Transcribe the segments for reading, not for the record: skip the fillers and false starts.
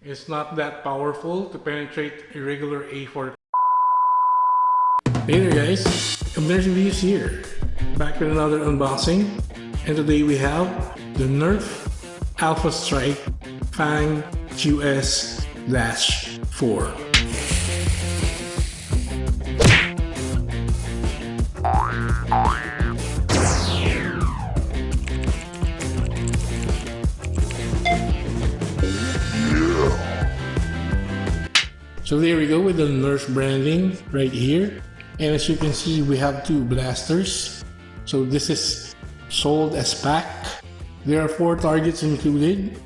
It's not that powerful to penetrate a regular A4. Hey there guys, Abner Reviews here, back with another unboxing, and today we have the NERF Alpha Strike Fang QS-4. So there we go with the NERF branding right here, and as you can see we have two blasters. So this is sold as pack. There are 4 targets included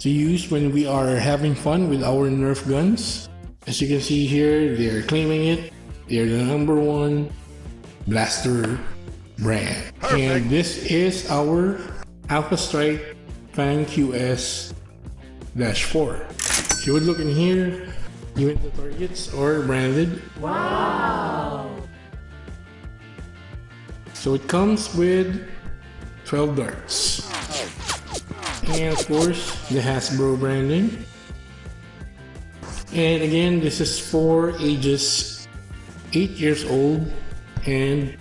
to use when we are having fun with our NERF guns. As you can see here, they're claiming it. They're the #1 blaster brand. Perfect. And this is our Alpha Strike Fang QS-4. If you would look in here, even the targets are branded. Wow! So it comes with 12 darts. And of course, the Hasbro branding. And again, this is for ages 8 years old and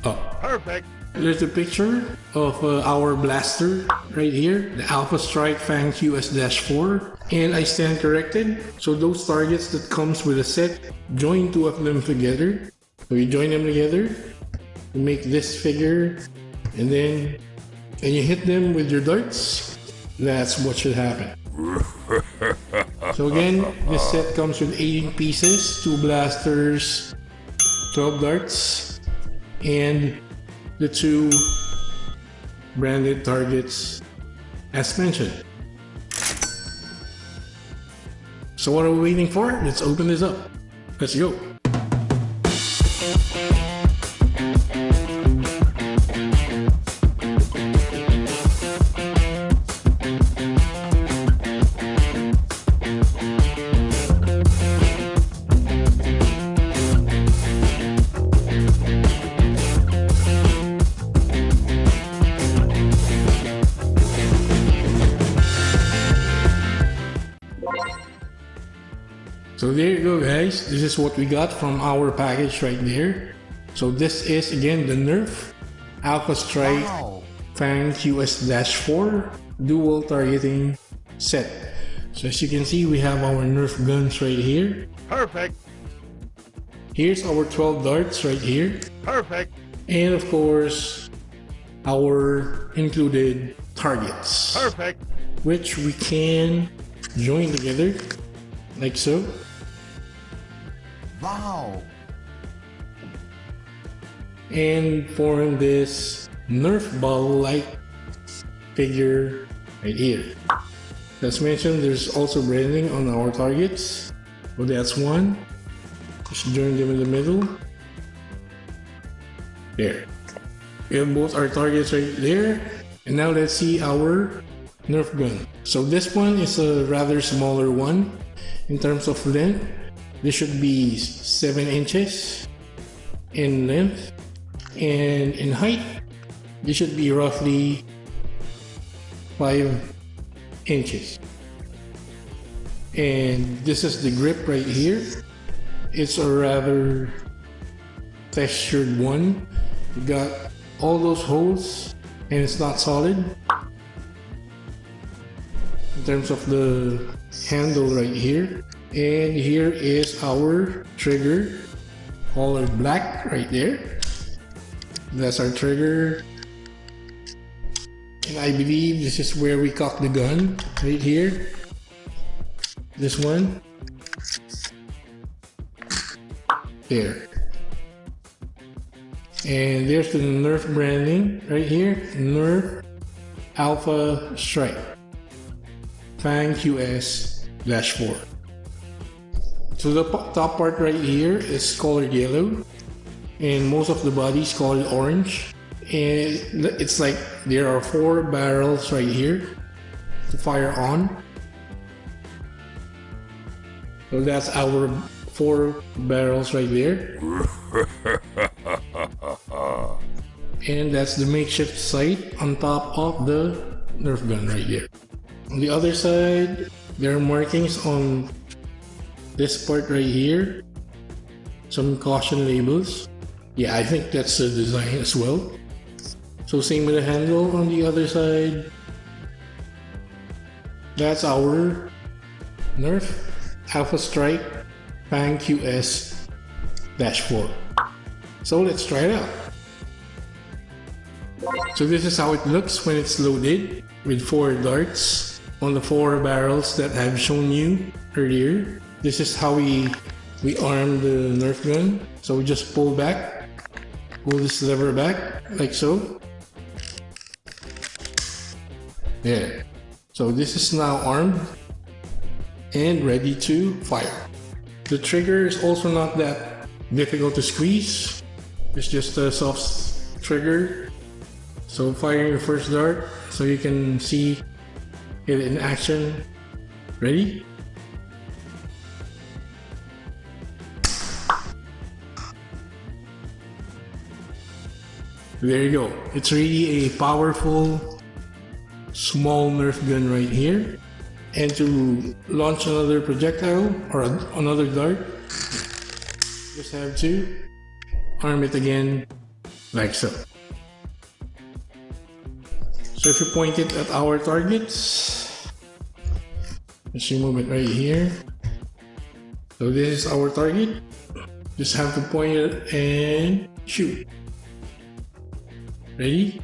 up. Perfect! There's a picture of our blaster right here, the Alpha Strike Fang QS-4, and I stand corrected. So those targets that comes with a set, join 2 of them together. So you join them together, you make this figure, and then you hit them with your darts. That's what should happen. So again, this set comes with 18 pieces, 2 blasters, 12 darts, and the 2 branded targets as mentioned. So what are we waiting for? Let's open this up. Let's go. So there you go guys, this is what we got from our package right there. So this is again the NERF Alpha Strike Fang QS-4 dual targeting set. So as you can see, we have our NERF guns right here. Perfect! Here's our 12 darts right here. Perfect! And of course, our included targets. Perfect! Which we can join together like so. Wow! And form this NERF ball-like figure right here. As mentioned, there's also branding on our targets. So that's one. Just join them in the middle. There. We have both our targets right there. And now let's see our NERF gun. So this one is a rather smaller one in terms of length. This should be 7 inches in length, and in height this should be roughly 5 inches. And this is the grip right here. It's a rather textured one. You got all those holes and it's not solid. In terms of the handle right here. And here is our trigger, colored black right there. That's our trigger. And I believe this is where we cock the gun, right here. This one. There. And there's the NERF branding right here. NERF Alpha Strike Fang QS-4. So the top part right here is colored yellow, and most of the body is colored orange. And it's like there are 4 barrels right here to fire on. So that's our 4 barrels right there. And that's the makeshift sight on top of the NERF gun right here. On the other side, There are markings on this part right here. Some caution labels. Yeah, I think that's the design as well. So same with the handle on the other side. That's our NERF Alpha Strike Fang QS-4. So let's try it out. So this is how it looks when it's loaded with 4 darts on the 4 barrels that I've shown you earlier. This is how we arm the NERF gun. So we just pull back, pull this lever back like so. There. So this is now armed and ready to fire. The trigger is also not that difficult to squeeze. It's just a soft trigger. So firing the first dart so you can see it in action. Ready? There you go. It's really a powerful small NERF gun right here. And to launch another projectile or another dart, just have to arm it again like so. So if you point it at our targets, let's remove it right here. So this is our target. Just have to point it and shoot. Ready?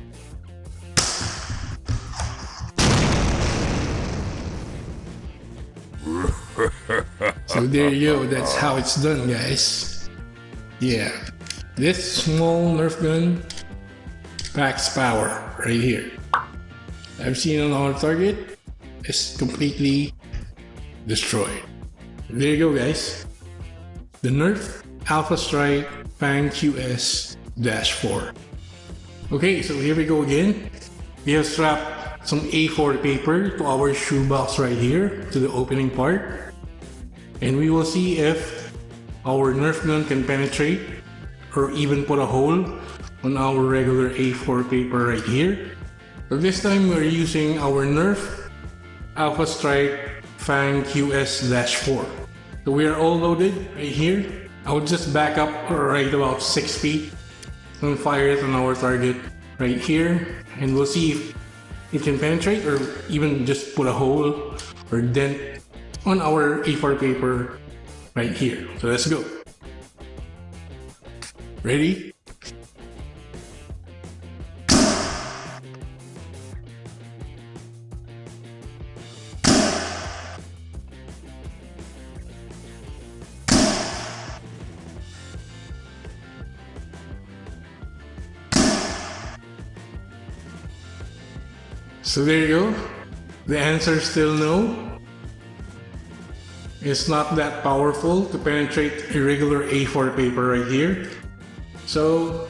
So there you go, that's how it's done, guys. Yeah, this small NERF gun packs power right here. I've seen on our target, it's completely destroyed. There you go, guys. The NERF Alpha Strike Fang QS-4. Okay, so here we go again. We have strapped some A4 paper to our shoebox right here, to the opening part. And we will see if our NERF gun can penetrate or even put a hole on our regular A4 paper right here. So this time we're using our NERF Alpha Strike Fang QS-4. So we are all loaded right here. I would just back up right about 6 feet and fire it on our target right here. And we'll see if it can penetrate or even just put a hole or dent on our A4 paper right here. So let's go. Ready? So there you go. The answer is still no. It's not that powerful to penetrate a regular A4 paper right here. So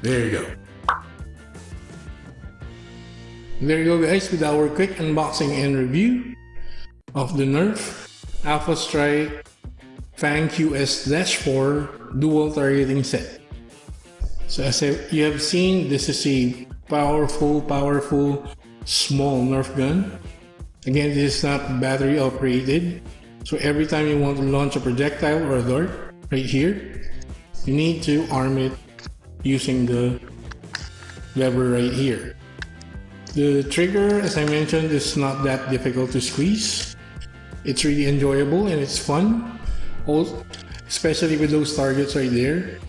there you go. There you go, guys, with our quick unboxing and review of the NERF Alpha Strike Fang QS-4 dual targeting set. So as you have seen, this is a powerful small NERF gun. Again, this is not battery operated. So every time you want to launch a projectile or a dart right here, you need to arm it using the lever right here. The trigger, as I mentioned, is not that difficult to squeeze. It's really enjoyable and it's fun, especially with those targets right there.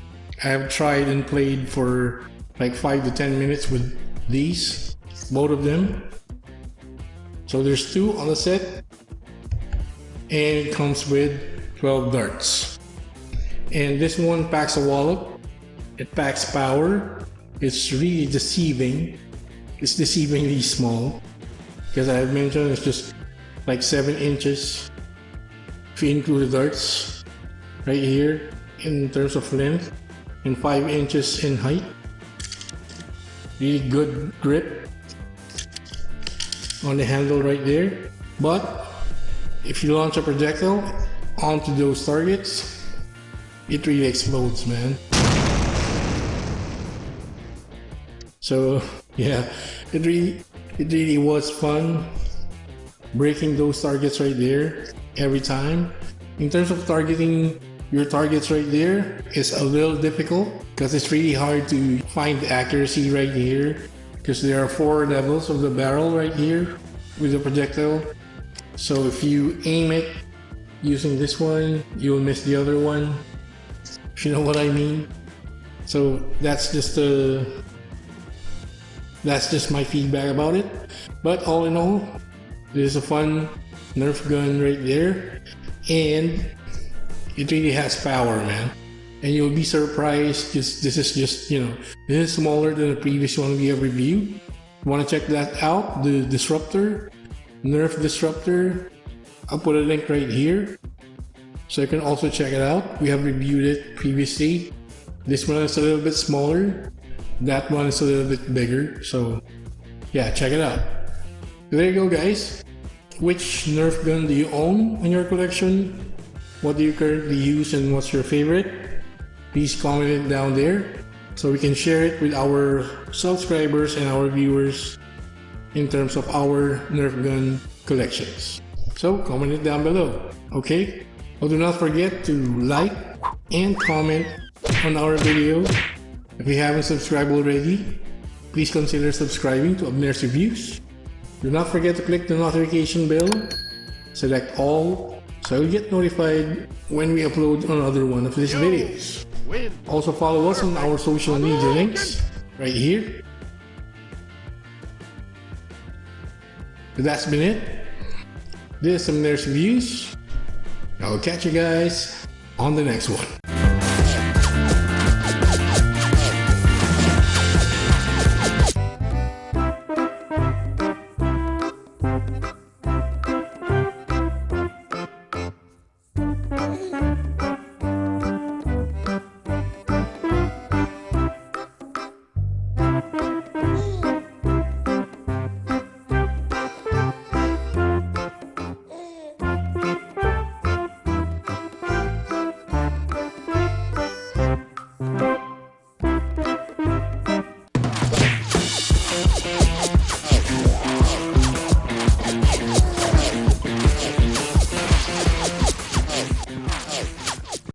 I have tried and played for like 5 to 10 minutes with these, both of them. So there's 2 on the set, and it comes with 12 darts. And this one packs a wallop. It packs power. It's really deceiving. It's deceivingly small, because I have mentioned it's just like 7 inches if you include the darts right here in terms of length, and 5 inches in height. Really good grip on the handle right there. But if you launch a projectile onto those targets, it really explodes, man. So yeah, it really was fun. breaking those targets right there every time. In terms of targeting your targets right there is a little difficult because it's really hard to find the accuracy right here because there are 4 levels of the barrel right here with the projectile. So if you aim it using this one, you'll miss the other one, if you know what I mean. So that's just my feedback about it. But all in all, this is a fun Nerf gun right there, and it really has power, man. And you'll be surprised. This is just, you know, this is smaller than the previous one we have reviewed. Want to check that out? The Disruptor, Nerf Disruptor. I'll put a link right here, so you can also check it out. We have reviewed it previously. This one is a little bit smaller. That one is a little bit bigger. So yeah, check it out. There you go, guys. Which Nerf gun do you own in your collection? What do you currently use and what's your favorite? Please comment it down there so we can share it with our subscribers and our viewers in terms of our Nerf gun collections. So comment it down below, okay? Oh, do not forget to like and comment on our video. If you haven't subscribed already, please consider subscribing to Abner's Reviews. Do not forget to click the notification bell, select all, so you'll get notified when we upload another one of these videos. Also follow us on our social media links right here. But that's been it. This is Abner's Reviews. I'll catch you guys on the next one.